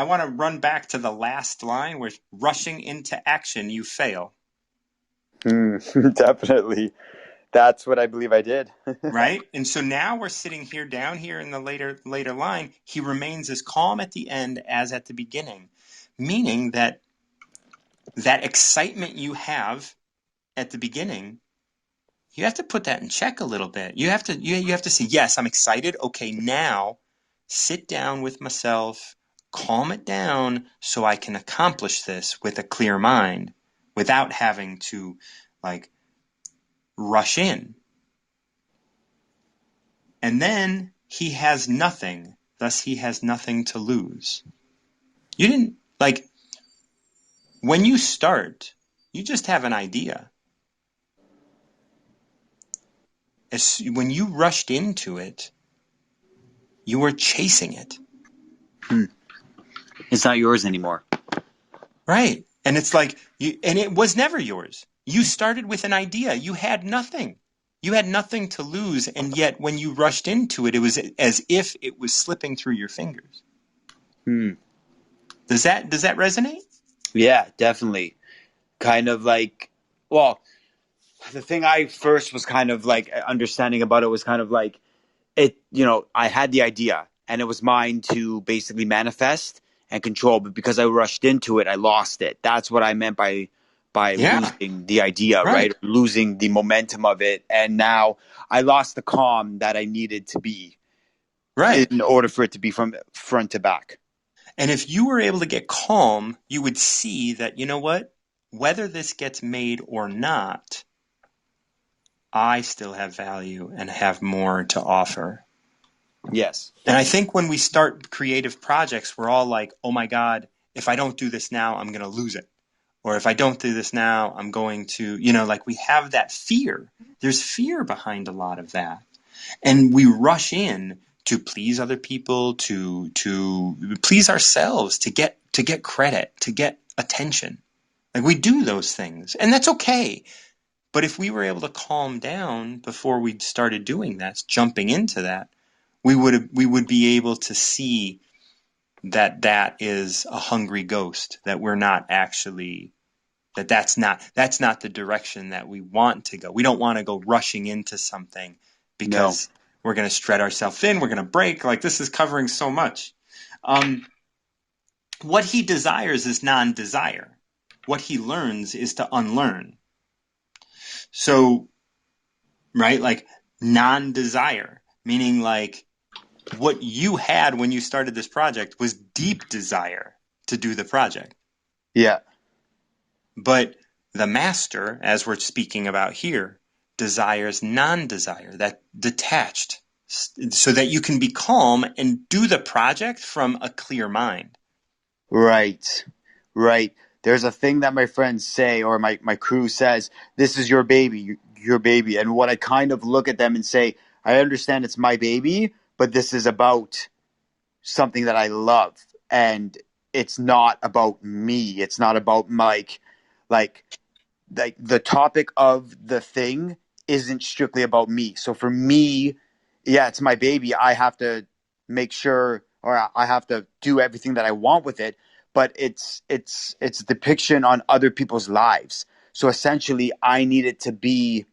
want to run back to the last line where rushing into action you fail, Definitely, that's what I believe I did. right? And so now we're sitting here down here in the later line, he remains as calm at the end as at the beginning, meaning that that excitement you have at the beginning, you have to put that in check a little bit. You have to say, yes, I'm excited. Okay, now sit down with myself, calm it down so I can accomplish this with a clear mind without having to like rush in. And then he has nothing, thus he has nothing to lose. You didn't, like, when you start, you just have an idea. When you rushed into it, you were chasing it. It's not yours anymore. Right. And it's like, and it was never yours. You started with an idea. You had nothing. You had nothing to lose. And yet when you rushed into it, it was as if it was slipping through your fingers. Does that resonate? Yeah, definitely. Kind of like, well, the thing I first was kind of like understanding about it was kind of like it, I had the idea and it was mine to basically manifest and control, but because I rushed into it, I lost it. That's what I meant by Yeah. losing the idea, Right. right? Losing the momentum of it. And now I lost the calm that I needed to be Right. in order for it to be from front to back. And if you were able to get calm, you would see that, you know what? Whether this gets made or not, I still have value and have more to offer. Yes. And I think when we start creative projects, we're all like, oh my God, if I don't do this now, I'm going to lose it. Or if I don't do this now, I'm going to, like we have that fear. There's fear behind a lot of that. And we rush in to please other people, to please ourselves, to get credit, to get attention. Like we do those things, and that's okay. But if we were able to calm down before we started doing that, jumping into that, we would be able to see that is a hungry ghost, that we're not actually, that's not the direction that we want to go. We don't want to go rushing into something because we're going to stretch ourselves thin, we're going to break. Like, this is covering so much. What he desires is non-desire. What he learns is to unlearn. So, right, like non-desire, meaning like what you had when you started this project was deep desire to do the project. Yeah. But the master, as we're speaking about here, desires non-desire, that detached, so that you can be calm and do the project from a clear mind. Right. Right. There's a thing that my friends say, or my crew says, this is your baby, your baby. And what I kind of look at them and say, I understand it's my baby, but this is about something that I love. And it's not about me. It's not about like the topic of the thing isn't strictly about me. So for me, yeah, it's my baby. I have to make sure, or I have to do everything that I want with it. But it's depiction on other people's lives. So essentially, I need it to be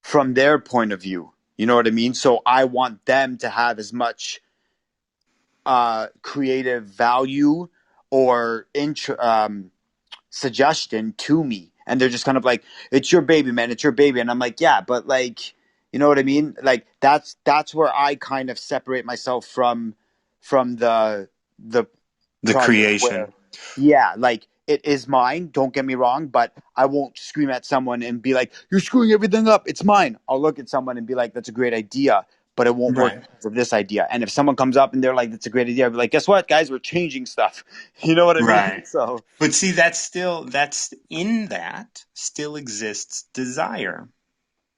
from their point of view. You know what I mean? So I want them to have as much creative value or suggestion to me, and they're just kind of like, it's your baby, man, it's your baby. And I'm like, yeah, but like, you know what I mean? Like that's where I kind of separate myself from the project, Creation. where yeah, like it is mine, don't get me wrong, but I won't scream at someone and be like, you're screwing everything up, it's mine. I'll look at someone and be like, that's a great idea, but it won't work Right. because of this idea. And if someone comes up and they're like, that's a great idea, I'll be like, guess what, guys, we're changing stuff. You know what I mean? Right. So But see, that's in that still exists desire.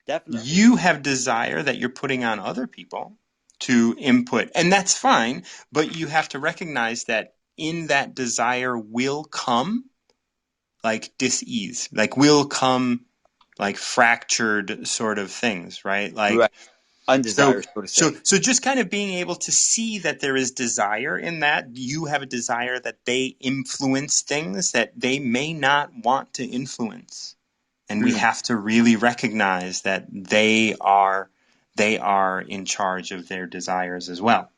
definitely. You have desire that you're putting on other people to input, and that's fine, but you have to recognize that in that desire will come like dis-ease, like will come like fractured sort of things, right? Right. Like, so Undesirous, so to say. so just kind of being able to see that there is desire in that. You have a desire that they influence things that they may not want to influence. And we have to really recognize that they are in charge of their desires as well.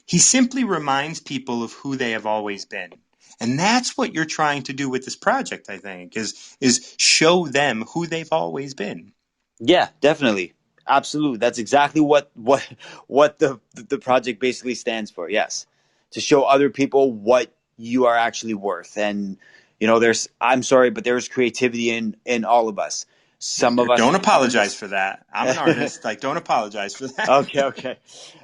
He simply reminds people of who they have always been. And that's what you're trying to do with this project, I think, is show them who they've always been. Yeah, definitely. Absolutely. That's exactly what the project basically stands for. Yes. To show other people what you are actually worth. And there's I'm sorry, but there's creativity in all of us. Some of us Don't find apologize this. for that. I'm an artist. Like, don't apologize for that. Okay, okay.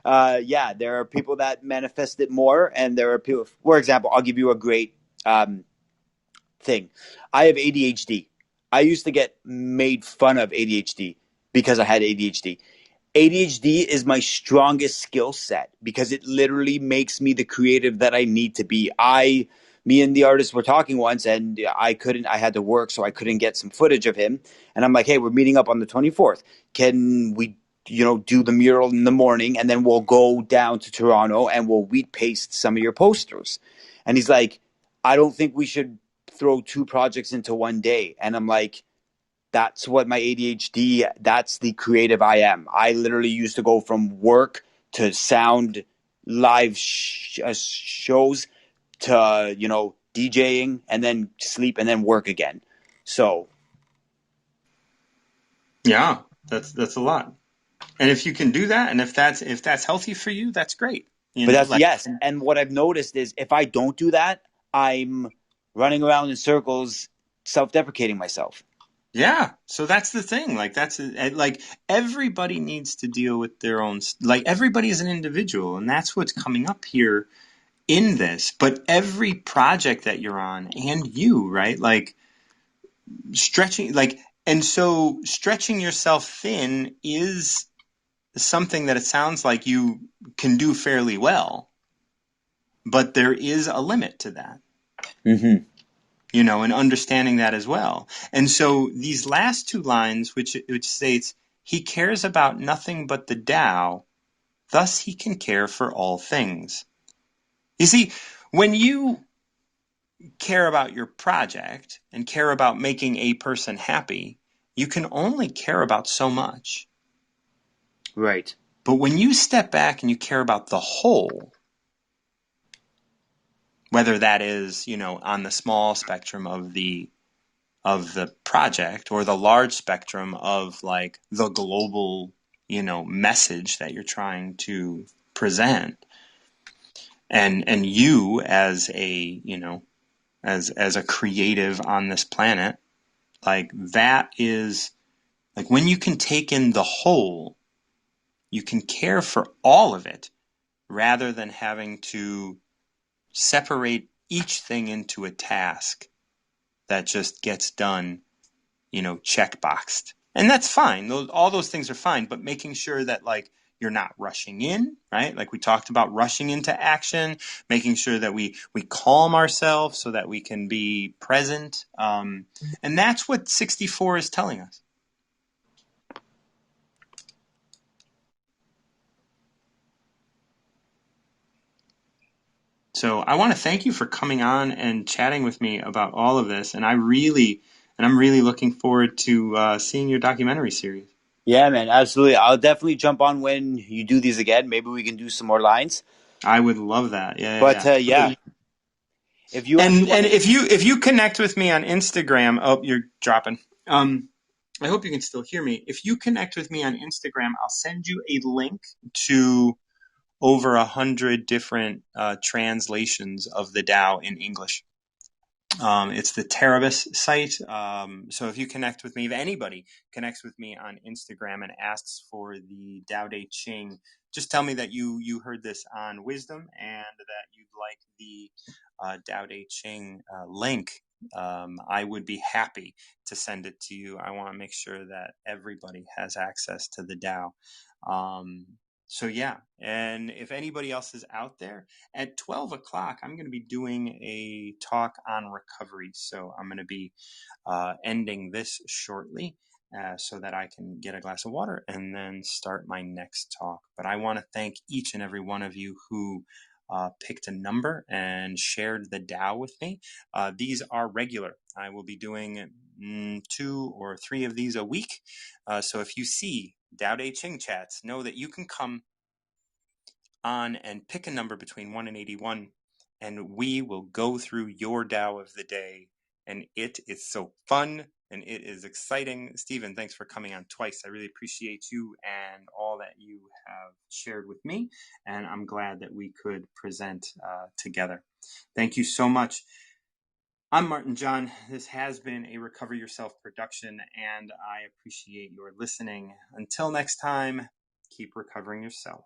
Yeah, there are people that manifest it more, and there are people. For example, I'll give you a great thing. I have ADHD. I used to get made fun of ADHD because I had ADHD. ADHD is my strongest skill set because it literally makes me the creative that I need to be. Me and the artist were talking once, and I had to work, so I couldn't get some footage of him. And I'm like, hey, we're meeting up on the 24th. Can we, do the mural in the morning, and then we'll go down to Toronto and we'll wheat paste some of your posters? And he's like, I don't think we should throw two projects into one day. And I'm like, that's what my ADHD, that's the creative I am. I literally used to go from work to sound live shows to, DJing and then sleep and then work again. So, Yeah, that's a lot. And if you can do that, and if that's healthy for you, that's great. but that's, Like, yes. And what I've noticed is if I don't do that, I'm running around in circles, self deprecating myself. yeah. So that's the thing. Like, like everybody needs to deal with their own. Like, everybody is an individual, and that's what's coming up here in this. But every project that you're on, and you, right? Like stretching, and so stretching yourself thin is something that it sounds like you can do fairly well, but there is a limit to that. Mm-hmm. And understanding that as well. And so these last two lines, which states, he cares about nothing but the Tao, thus he can care for all things. You see, when you care about your project and care about making a person happy, you can only care about so much. Right. But when you step back and you care about the whole, whether that is, on the small spectrum of the project or the large spectrum of like the global, message that you're trying to present, and you as a, as a creative on this planet, like that is like when you can take in the whole, you can care for all of it rather than having to separate each thing into a task that just gets done, checkboxed. And that's fine. All those things are fine, but making sure that like you're not rushing in, right? Like we talked about rushing into action, making sure that we calm ourselves so that we can be present. And that's what 64 is telling us. So I want to thank you for coming on and chatting with me about all of this. And I'm really looking forward to seeing your documentary series. Yeah, man, absolutely. I'll definitely jump on when you do these again. Maybe we can do some more lines. I would love that. Yeah, But yeah, yeah. yeah, if you actually And want to, if you connect with me on Instagram, oh, you're dropping. I hope you can still hear me. If you connect with me on Instagram, I'll send you a link to over 100 different translations of the Tao in English. It's the Terabus site. So if you connect with me, if anybody connects with me on Instagram and asks for the Tao Te Ching, just tell me that you heard this on Wisdom and that you'd like the Tao Te Ching link. I would be happy to send it to you. I want to make sure that everybody has access to the Tao. So yeah, and if anybody else is out there, at 12 o'clock, I'm going to be doing a talk on recovery. So I'm going to be ending this shortly so that I can get a glass of water and then start my next talk. But I want to thank each and every one of you who picked a number and shared the Tao with me. These are regular. I will be doing 2 or 3 of these a week. So if you see Tao Te Ching chats, know that you can come on and pick a number between 1 and 81 and we will go through your Tao of the day. And it is so fun and it is exciting. Stephen, thanks for coming on twice. I really appreciate you and all that you have shared with me. And I'm glad that we could present together. Thank you so much. I'm Martin John. This has been a Recover Yourself production, and I appreciate your listening. Until next time, keep recovering yourself.